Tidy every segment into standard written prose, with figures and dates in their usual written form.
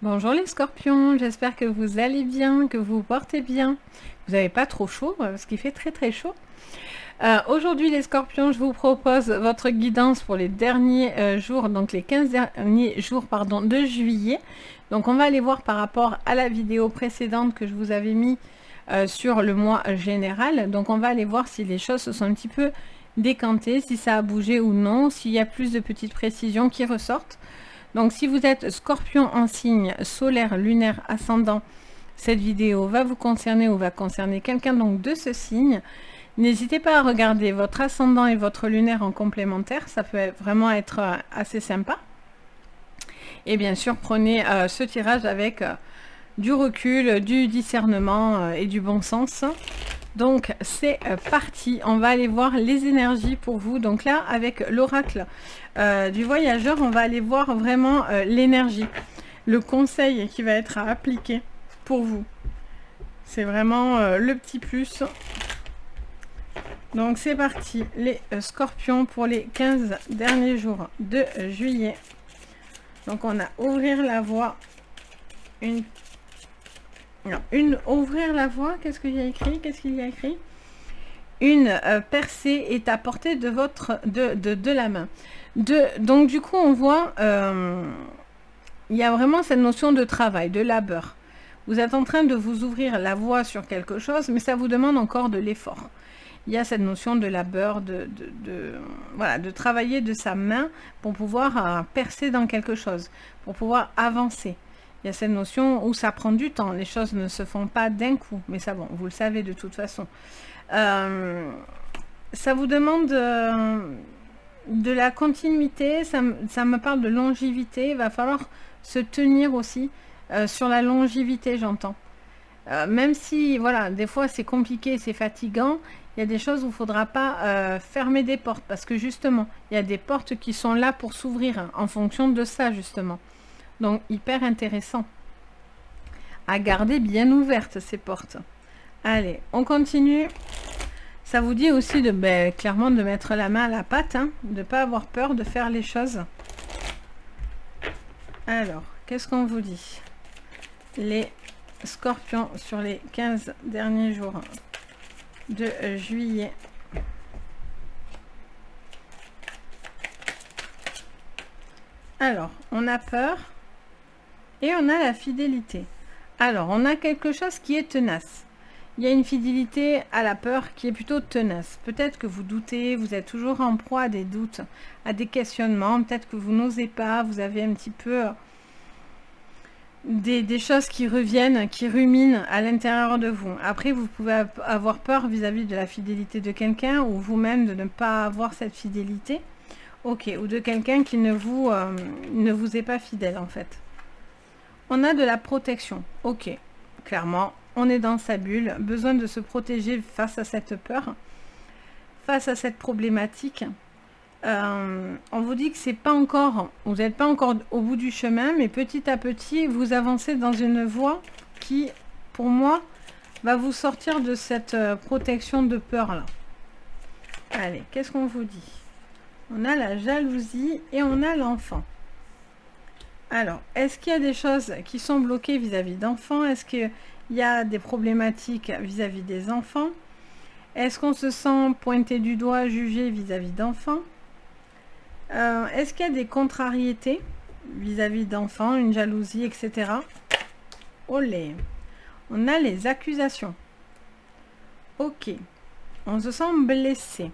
Bonjour les scorpions, j'espère que vous allez bien, que vous vous portez bien. Vous n'avez pas trop chaud, parce qu'il fait très très chaud. Aujourd'hui les scorpions, je vous propose votre guidance pour les derniers jours, donc les 15 derniers jours de juillet. Donc on va aller voir par rapport à la vidéo précédente que je vous avais mis sur le mois général. Donc on va aller voir si les choses se sont un petit peu décantées, si ça a bougé ou non, s'il y a plus de petites précisions qui ressortent. Donc si vous êtes scorpion en signe solaire, lunaire, ascendant, cette vidéo va vous concerner ou va concerner quelqu'un donc de ce signe. N'hésitez pas à regarder votre ascendant et votre lunaire en complémentaire, ça peut vraiment être assez sympa. Et bien sûr, prenez ce tirage avec du recul, du discernement et du bon sens. Donc c'est parti, on va aller voir les énergies pour vous. Donc là, avec l'oracle du voyageur, on va aller voir vraiment l'énergie, le conseil qui va être à appliquer pour vous. C'est vraiment le petit plus. Donc c'est parti, les scorpions pour les 15 derniers jours de juillet. Donc on a ouvrir la voie, ouvrir la voie, qu'est-ce qu'il y a écrit? Une percée est à portée de la main. Donc du coup on voit, il y a vraiment cette notion de travail, de labeur. Vous êtes en train de vous ouvrir la voie sur quelque chose, mais ça vous demande encore de l'effort. Il y a cette notion de labeur, de travailler de sa main pour pouvoir percer dans quelque chose, pour pouvoir avancer. Il y a cette notion où ça prend du temps, les choses ne se font pas d'un coup, mais ça, bon, vous le savez de toute façon. Ça vous demande de la continuité, ça me parle de longévité, il va falloir se tenir aussi sur la longévité, j'entends. Même si, voilà, des fois c'est compliqué, c'est fatigant, il y a des choses où il ne faudra pas fermer des portes, parce que justement, il y a des portes qui sont là pour s'ouvrir en fonction de ça, justement. Donc, hyper intéressant. À garder bien ouvertes, ces portes. Allez, on continue. Ça vous dit aussi de, clairement, de mettre la main à la pâte, hein, de ne pas avoir peur de faire les choses. Alors, qu'est-ce qu'on vous dit? Les scorpions sur les 15 derniers jours de juillet. Alors, on a peur et on a la fidélité. Alors, on a quelque chose qui est tenace. Il y a une fidélité à la peur qui est plutôt tenace. Peut-être que vous doutez, vous êtes toujours en proie à des doutes, à des questionnements. Peut-être que vous n'osez pas, vous avez un petit peu des choses qui reviennent, qui ruminent à l'intérieur de vous. Après, vous pouvez avoir peur vis-à-vis de la fidélité de quelqu'un ou vous-même de ne pas avoir cette fidélité. Ok, ou de quelqu'un qui ne vous est pas fidèle en fait. On a de la protection. Ok, clairement, on est dans sa bulle. Besoin de se protéger face à cette peur, face à cette problématique. On vous dit que c'est pas encore, vous n'êtes pas encore au bout du chemin, mais petit à petit, vous avancez dans une voie qui, pour moi, va vous sortir de cette protection de peur là. Allez, qu'est-ce qu'on vous dit? On a la jalousie et on a l'enfant. Alors, est-ce qu'il y a des choses qui sont bloquées vis-à-vis d'enfants? Est-ce qu'il y a des problématiques vis-à-vis des enfants? Est-ce qu'on se sent pointé du doigt, jugé vis-à-vis d'enfants? Est-ce qu'il y a des contrariétés vis-à-vis d'enfants, une jalousie, etc. Olé. On a les accusations. Ok. On se sent blessé.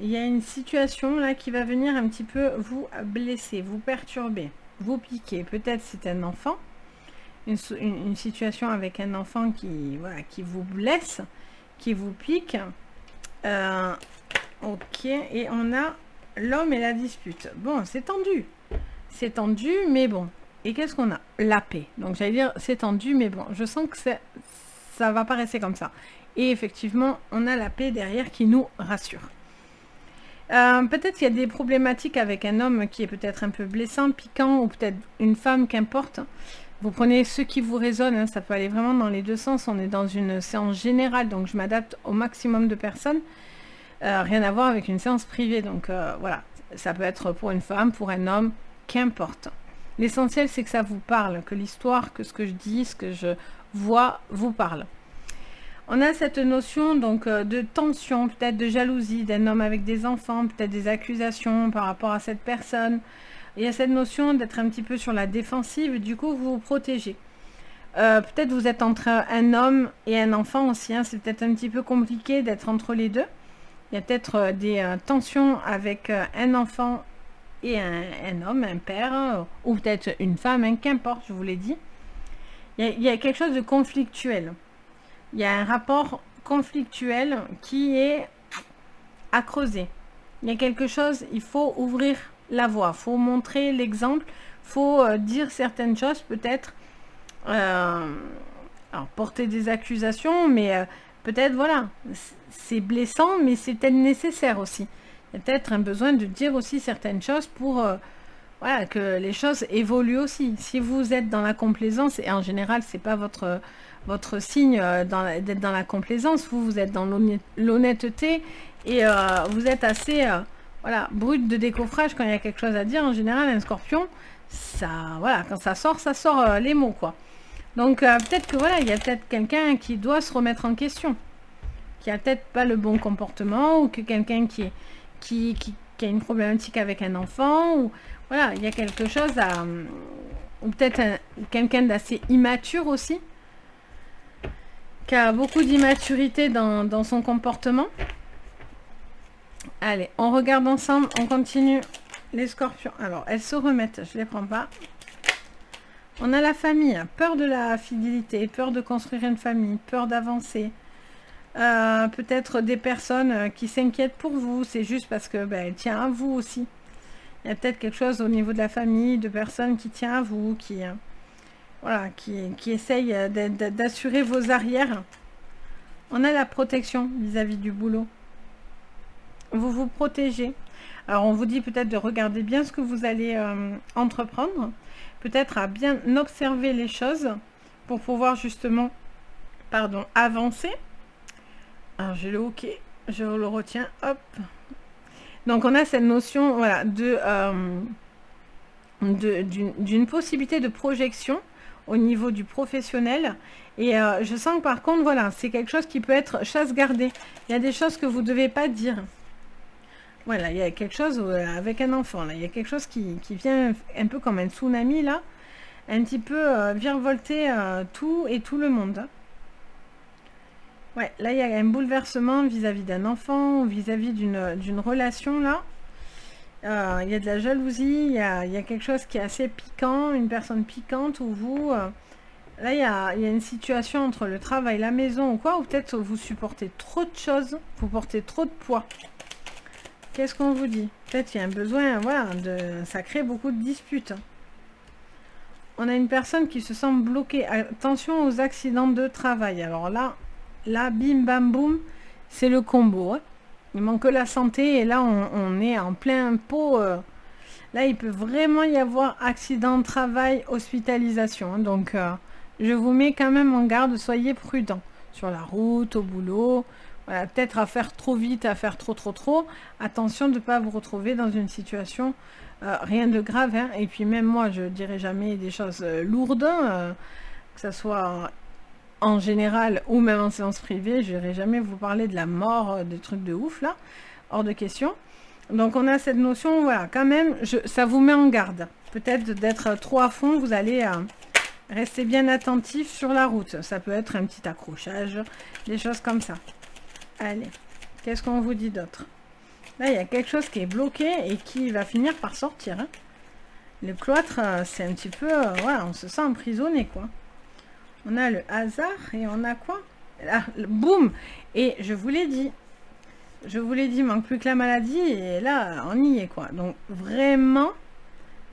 Il y a une situation là qui va venir un petit peu vous blesser, vous perturber, vous piquer. Peut-être c'est un enfant, une situation avec un enfant qui vous blesse, qui vous pique. Ok, et on a l'homme et la dispute. Bon, c'est tendu. C'est tendu, mais bon. Et qu'est-ce qu'on a? La paix. Donc j'allais dire, c'est tendu, mais bon, je sens que ça va pas rester comme ça. Et effectivement, on a la paix derrière qui nous rassure. Peut-être qu'il y a des problématiques avec un homme qui est peut-être un peu blessant, piquant, ou peut-être une femme, qu'importe. Vous prenez ce qui vous résonne, hein, ça peut aller vraiment dans les deux sens. On est dans une séance générale, donc je m'adapte au maximum de personnes. Rien à voir avec une séance privée, donc voilà, ça peut être pour une femme, pour un homme, qu'importe. L'essentiel, c'est que ça vous parle, que l'histoire, que ce que je dis, ce que je vois, vous parle. On a cette notion donc de tension, peut-être de jalousie d'un homme avec des enfants, peut-être des accusations par rapport à cette personne. Il y a cette notion d'être un petit peu sur la défensive, du coup vous vous protégez. Peut-être vous êtes entre un homme et un enfant aussi, hein, c'est peut-être un petit peu compliqué d'être entre les deux. Il y a peut-être des tensions avec un enfant et un homme, un père, ou peut-être une femme, hein, qu'importe, je vous l'ai dit. Il y a quelque chose de conflictuel. Il y a un rapport conflictuel qui est à creuser. Il y a quelque chose, il faut ouvrir la voie, il faut montrer l'exemple, il faut dire certaines choses, peut-être alors, porter des accusations, mais peut-être, voilà, c'est blessant, mais c'est peut-être nécessaire aussi. Il y a peut-être un besoin de dire aussi certaines choses pour voilà, que les choses évoluent aussi. Si vous êtes dans la complaisance, et en général, c'est pas votre signe d'être dans la complaisance, vous êtes dans l'honnêteté, et vous êtes assez voilà, brut de décoffrage quand il y a quelque chose à dire. En général, un scorpion, ça, voilà, quand ça sort les mots, quoi. Donc peut-être que voilà, il y a peut-être quelqu'un qui doit se remettre en question, qui a peut-être pas le bon comportement, ou que quelqu'un qui a une problématique avec un enfant, ou voilà, il y a quelque chose à... ou peut-être quelqu'un d'assez immature aussi, qui a beaucoup d'immaturité dans son comportement. Allez, on regarde ensemble, on continue les scorpions. Alors, elles se remettent, je les prends pas. On a la famille, peur de la fidélité, peur de construire une famille, peur d'avancer. Peut-être des personnes qui s'inquiètent pour vous, c'est juste parce que elle tient à vous aussi. Il y a peut-être quelque chose au niveau de la famille, de personnes qui tiennent à vous, voilà, qui essayent d'assurer vos arrières. On a la protection vis-à-vis du boulot. Vous vous protégez. Alors on vous dit peut-être de regarder bien ce que vous allez entreprendre, peut-être à bien observer les choses pour pouvoir justement, avancer. Alors j'ai le OK, je le retiens, hop. Donc on a cette notion, voilà, d'une possibilité de projection au niveau du professionnel. Et je sens que par contre, voilà, c'est quelque chose qui peut être chasse gardée. Il y a des choses que vous ne devez pas dire. Voilà, il y a quelque chose avec un enfant, là. Il y a quelque chose qui vient un peu comme un tsunami, là. Un petit peu virevolter tout et tout le monde. Ouais, là, il y a un bouleversement vis-à-vis d'un enfant, ou vis-à-vis d'une relation, là. Il y a de la jalousie, il y a quelque chose qui est assez piquant, une personne piquante, ou vous... là, il y a une situation entre le travail, la maison, ou quoi, ou peut-être vous supportez trop de choses, vous portez trop de poids. Qu'est-ce qu'on vous dit? Peut-être qu'il y a un besoin, voilà, ça crée beaucoup de disputes. On a une personne qui se sent bloquée. Attention aux accidents de travail. Alors là, bim, bam, boum, c'est le combo. Hein. Il manque que la santé et là, on est en plein pot. Là, il peut vraiment y avoir accident de travail, hospitalisation. Hein. Donc, je vous mets quand même en garde, soyez prudents. Sur la route, au boulot... Voilà, peut-être à faire trop vite, à faire trop. Attention de ne pas vous retrouver dans une situation, rien de grave. Hein. Et puis même moi, je ne dirai jamais des choses lourdes, que ce soit en général ou même en séance privée. Je n'irai jamais vous parler de la mort, des trucs de ouf, là. Hors de question. Donc on a cette notion, voilà, quand même, ça vous met en garde. Peut-être d'être trop à fond, vous allez... rester bien attentif sur la route. Ça peut être un petit accrochage, des choses comme ça. Allez, qu'est-ce qu'on vous dit d'autre? Là, il y a quelque chose qui est bloqué et qui va finir par sortir. Hein. Le cloître, c'est un petit peu... voilà, on se sent emprisonné, quoi. On a le hasard et on a quoi? Là, boum! Et je vous l'ai dit. Il manque plus que la maladie et là, on y est, quoi. Donc, vraiment,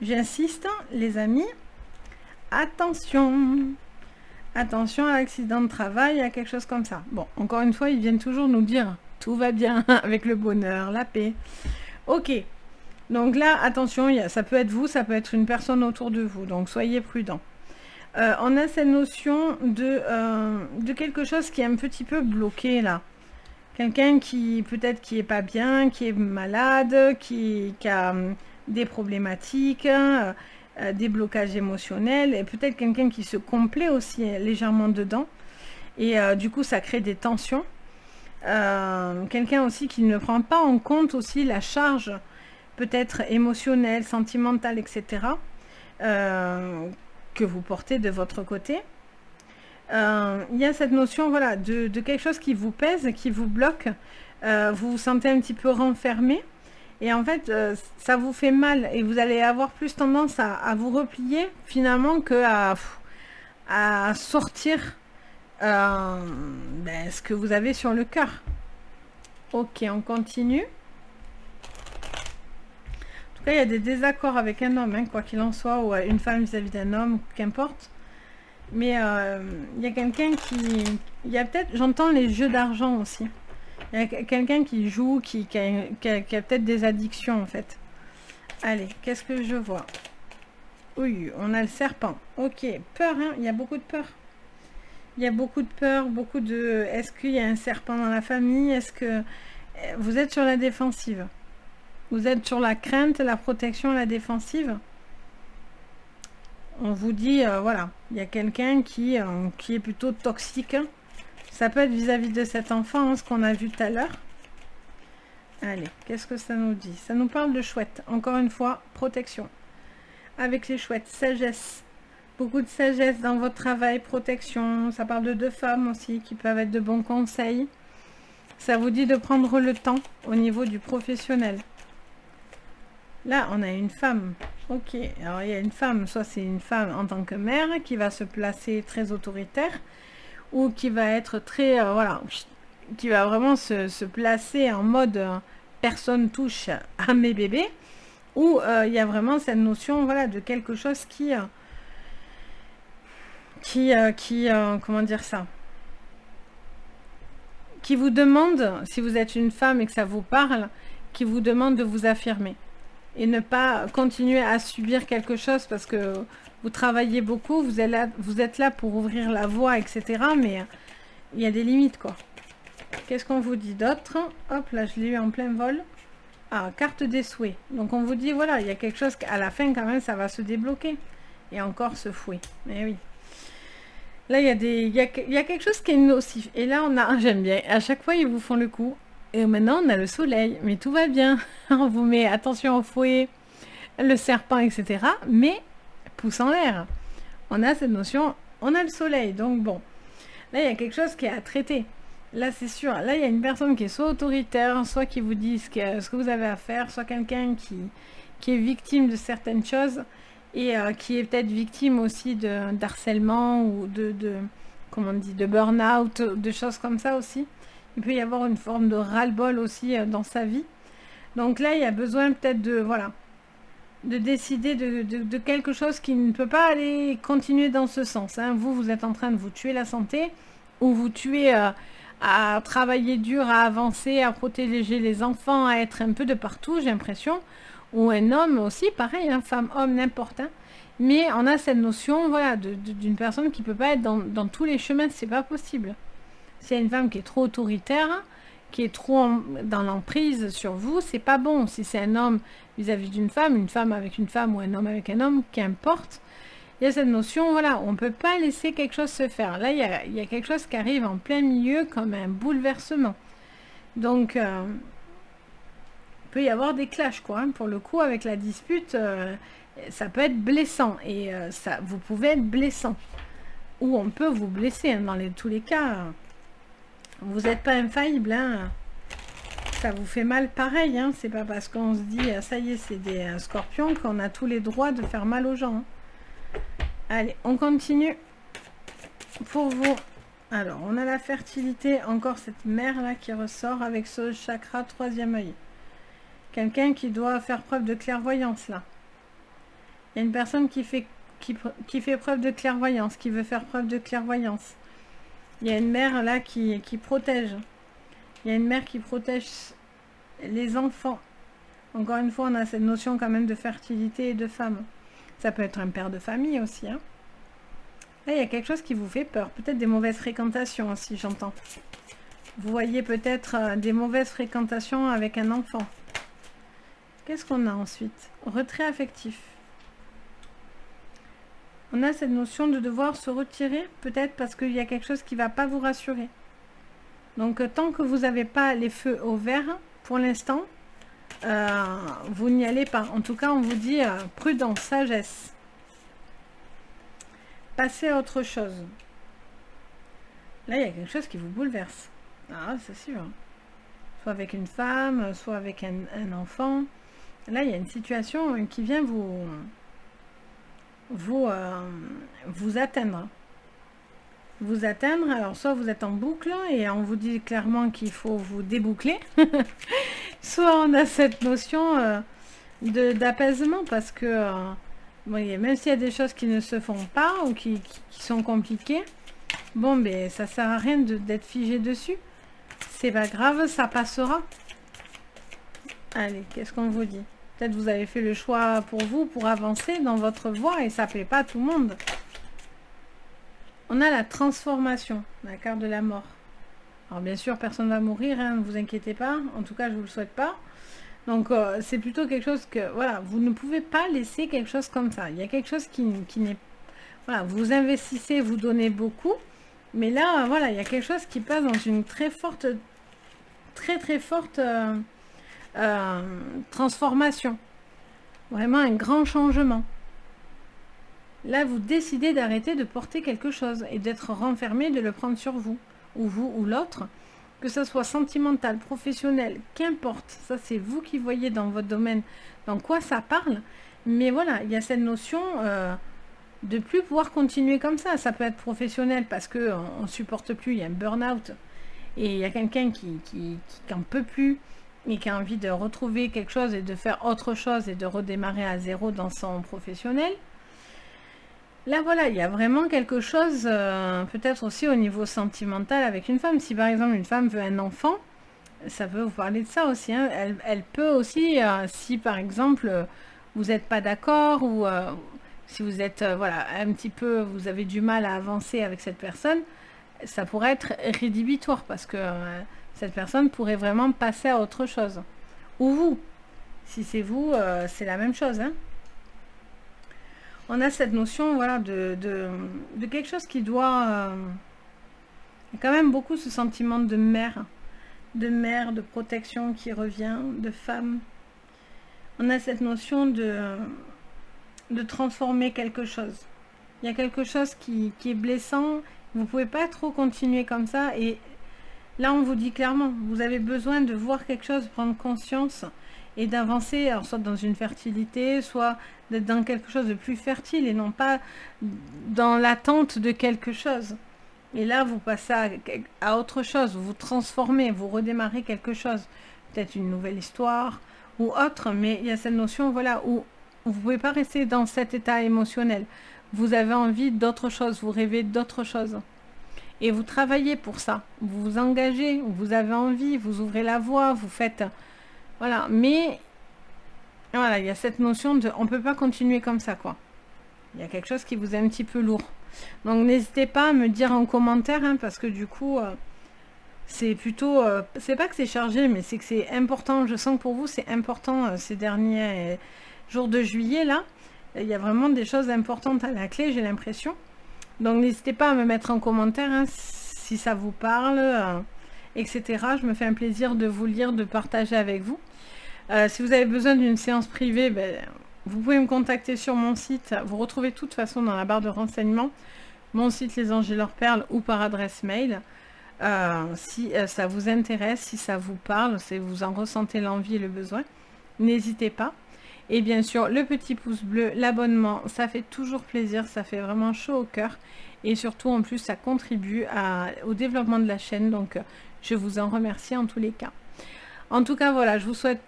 j'insiste, les amis, attention! Attention à l'accident de travail, à quelque chose comme ça. Bon, encore une fois, ils viennent toujours nous dire tout va bien avec le bonheur, la paix. Ok. Donc là, attention, ça peut être vous, ça peut être une personne autour de vous. Donc soyez prudents. On a cette notion de quelque chose qui est un petit peu bloqué là. Quelqu'un qui peut-être qui est pas bien, qui est malade, qui a des problématiques. des blocages émotionnels, et peut-être quelqu'un qui se complaît aussi légèrement dedans, et du coup ça crée des tensions. Quelqu'un aussi qui ne prend pas en compte aussi la charge peut-être émotionnelle, sentimentale, etc. Que vous portez de votre côté. Il y a cette notion, voilà, de quelque chose qui vous pèse, qui vous bloque. Vous vous sentez un petit peu renfermé. Et en fait, ça vous fait mal. Et vous allez avoir plus tendance à vous replier, finalement, que à sortir ce que vous avez sur le cœur. Ok, on continue. En tout cas, il y a des désaccords avec un homme, hein, quoi qu'il en soit, ou une femme vis-à-vis d'un homme, qu'importe. Mais il y a quelqu'un qui... Il y a peut-être... J'entends les jeux d'argent aussi. Il y a quelqu'un qui joue, qui a peut-être des addictions, en fait. Allez, qu'est-ce que je vois? Oui, on a le serpent. Ok, peur, hein, il y a beaucoup de peur. Il y a beaucoup de peur, beaucoup de... Est-ce qu'il y a un serpent dans la famille? Est-ce que... Vous êtes sur la défensive? Vous êtes sur la crainte, la protection, la défensive? On vous dit, voilà, il y a quelqu'un qui est plutôt toxique. Ça peut être vis-à-vis de cet enfant, hein, ce qu'on a vu tout à l'heure. Allez, qu'est-ce que ça nous dit? Ça nous parle de chouette. Encore une fois, protection. Avec les chouettes, sagesse. Beaucoup de sagesse dans votre travail, protection. Ça parle de deux femmes aussi qui peuvent être de bons conseils. Ça vous dit de prendre le temps au niveau du professionnel. Là, on a une femme. Ok, alors il y a une femme. Soit c'est une femme en tant que mère qui va se placer très autoritaire, ou qui va être très, voilà, qui va vraiment se placer en mode personne touche à mes bébés, ou il y a vraiment cette notion, voilà, de quelque chose qui comment dire ça, qui vous demande, si vous êtes une femme et que ça vous parle, qui vous demande de vous affirmer et ne pas continuer à subir quelque chose parce que vous travaillez beaucoup, vous êtes là pour ouvrir la voie, etc. Mais il y a des limites, quoi. Qu'est-ce qu'on vous dit d'autre? Hop, là, je l'ai eu en plein vol. Ah, carte des souhaits. Donc, on vous dit, voilà, il y a quelque chose qu'à la fin, quand même, ça va se débloquer. Et encore ce fouet. Mais oui. Là, il y a quelque chose qui est nocif. Et là, on a... J'aime bien. À chaque fois, ils vous font le coup. Et maintenant, on a le soleil. Mais tout va bien. On vous met attention au fouet, le serpent, etc. Mais, pouce en l'air. On a cette notion, on a le soleil. Donc, bon. Là, il y a quelque chose qui est à traiter. Là, c'est sûr. Là, il y a une personne qui est soit autoritaire, soit qui vous dit ce que vous avez à faire, soit quelqu'un qui est victime de certaines choses et qui est peut-être victime aussi d'harcèlement ou comment on dit, de burn-out, de choses comme ça aussi. Il peut y avoir une forme de ras-le-bol aussi dans sa vie. Donc là, il y a besoin peut-être de, voilà, de décider de quelque chose qui ne peut pas aller continuer dans ce sens. Hein. Vous êtes en train de vous tuer la santé ou vous tuer à travailler dur, à avancer, à protéger les enfants, à être un peu de partout, j'ai l'impression. Ou un homme aussi, pareil, hein, femme, homme, n'importe. Hein. Mais on a cette notion, voilà, d'une personne qui ne peut pas être dans tous les chemins, c'est pas possible. S'il y a une femme qui est trop autoritaire, qui est trop dans l'emprise sur vous, c'est pas bon. Si c'est un homme vis-à-vis d'une femme, une femme avec une femme ou un homme avec un homme, qu'importe, il y a cette notion, voilà, on ne peut pas laisser quelque chose se faire. Là, il y a quelque chose qui arrive en plein milieu comme un bouleversement. Donc, il peut y avoir des clashs, quoi. Hein. Pour le coup, avec la dispute, ça peut être blessant. Et vous pouvez être blessant. Ou on peut vous blesser, hein, dans tous les cas. Vous n'êtes pas infaillible, hein. Ça vous fait mal pareil, hein. C'est pas parce qu'on se dit, ça y est, c'est des scorpions qu'on a tous les droits de faire mal aux gens. Hein. Allez, on continue. Pour vous, alors, on a la fertilité, encore cette mère-là qui ressort avec ce chakra troisième œil. Quelqu'un qui doit faire preuve de clairvoyance, là. Il y a une personne qui fait preuve de clairvoyance, qui veut faire preuve de clairvoyance. Il y a une mère, là, qui protège. Il y a une mère qui protège les enfants. Encore une fois, on a cette notion quand même de fertilité et de femme. Ça peut être un père de famille aussi. Hein. Là, il y a quelque chose qui vous fait peur. Peut-être des mauvaises fréquentations aussi, j'entends. Vous voyez peut-être des mauvaises fréquentations avec un enfant. Qu'est-ce qu'on a ensuite? Retrait affectif. On a cette notion de devoir se retirer, peut-être parce qu'il y a quelque chose qui ne va pas vous rassurer. Donc, tant que vous n'avez pas les feux au vert, pour l'instant, vous n'y allez pas. En tout cas, on vous dit prudence, sagesse. Passez à autre chose. Là, il y a quelque chose qui vous bouleverse. Ah, c'est sûr. Soit avec une femme, soit avec un enfant. Là, il y a une situation qui vient vous atteindre. Vous atteindre, alors soit vous êtes en boucle et on vous dit clairement qu'il faut vous déboucler, soit on a cette notion d'apaisement parce que bon, même s'il y a des choses qui ne se font pas ou qui sont compliquées, bon, ben ça sert à rien d'être figé dessus. C'est pas grave, ça passera. Allez, qu'est-ce qu'on vous dit? Peut-être vous avez fait le choix pour vous, pour avancer dans votre voie et ça plaît pas à tout le monde. On a la transformation, la carte de la mort. Alors bien sûr, personne ne va mourir, hein, ne vous inquiétez pas. En tout cas, je ne vous le souhaite pas. Donc, c'est plutôt quelque chose que, voilà, vous ne pouvez pas laisser quelque chose comme ça. Il y a quelque chose qui n'est... Voilà, vous investissez, vous donnez beaucoup. Mais là, voilà, il y a quelque chose qui passe dans une très forte transformation. Vraiment un grand changement. Là, vous décidez d'arrêter de porter quelque chose et d'être renfermé, de le prendre sur vous ou l'autre, que ce soit sentimental, professionnel, qu'importe. Ça, c'est vous qui voyez dans votre domaine dans quoi ça parle. Mais voilà, il y a cette notion de plus pouvoir continuer comme ça. Ça peut être professionnel parce qu'on ne supporte plus, il y a un burn-out. Et il y a quelqu'un qui n'en peut plus et qui a envie de retrouver quelque chose et de faire autre chose et de redémarrer à zéro dans son professionnel. Là, voilà, il y a vraiment quelque chose, peut-être aussi au niveau sentimental avec une femme. Si par exemple une femme veut un enfant, ça peut vous parler de ça aussi. Hein. Elle peut aussi, si par exemple vous n'êtes pas d'accord ou si vous êtes, voilà, un petit peu, vous avez du mal à avancer avec cette personne, ça pourrait être rédhibitoire parce que cette personne pourrait vraiment passer à autre chose. Ou vous, si c'est vous, c'est la même chose, hein. On a cette notion, voilà, de quelque chose qui doit... il y a quand même beaucoup ce sentiment de mère, de protection qui revient, de femme. On a cette notion de transformer quelque chose. Il y a quelque chose qui est blessant. Vous ne pouvez pas trop continuer comme ça. Et là, on vous dit clairement, vous avez besoin de voir quelque chose, prendre conscience et d'avancer, alors soit dans une fertilité, soit d'être dans quelque chose de plus fertile et non pas dans l'attente de quelque chose. Et là, vous passez à autre chose, vous vous transformez, vous redémarrez quelque chose. Peut-être une nouvelle histoire ou autre, mais il y a cette notion, voilà, où vous ne pouvez pas rester dans cet état émotionnel. Vous avez envie d'autre chose, vous rêvez d'autre chose. Et vous travaillez pour ça. Vous vous engagez, vous avez envie, vous ouvrez la voie, vous faites... Voilà, mais voilà, il y a cette notion de on ne peut pas continuer comme ça, quoi. Il y a quelque chose qui vous est un petit peu lourd. Donc n'hésitez pas à me dire en commentaire, hein, parce que du coup, c'est plutôt... c'est pas que c'est chargé, mais c'est que c'est important. Je sens que pour vous, c'est important ces derniers jours de juillet, là. Il y a vraiment des choses importantes à la clé, j'ai l'impression. Donc n'hésitez pas à me mettre en commentaire, hein, si ça vous parle, etc. Je me fais un plaisir de vous lire, de partager avec vous. Si vous avez besoin d'une séance privée, vous pouvez me contacter sur mon site. Vous retrouvez de toute façon dans la barre de renseignements mon site Les Anges et leurs perles ou par adresse mail. Si ça vous intéresse, si ça vous parle, si vous en ressentez l'envie et le besoin, n'hésitez pas. Et bien sûr, le petit pouce bleu, l'abonnement, ça fait toujours plaisir, ça fait vraiment chaud au cœur. Et surtout, en plus, ça contribue au développement de la chaîne. Donc, je vous en remercie en tous les cas. En tout cas, voilà, je vous souhaite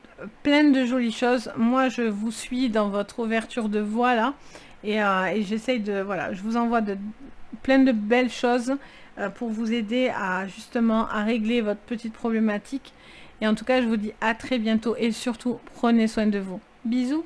plein de jolies choses. Moi, je vous suis dans votre ouverture de voie, là. Et j'essaye de... Voilà, je vous envoie plein de belles choses pour vous aider justement à régler votre petite problématique. Et en tout cas, je vous dis à très bientôt. Et surtout, prenez soin de vous. Bisous!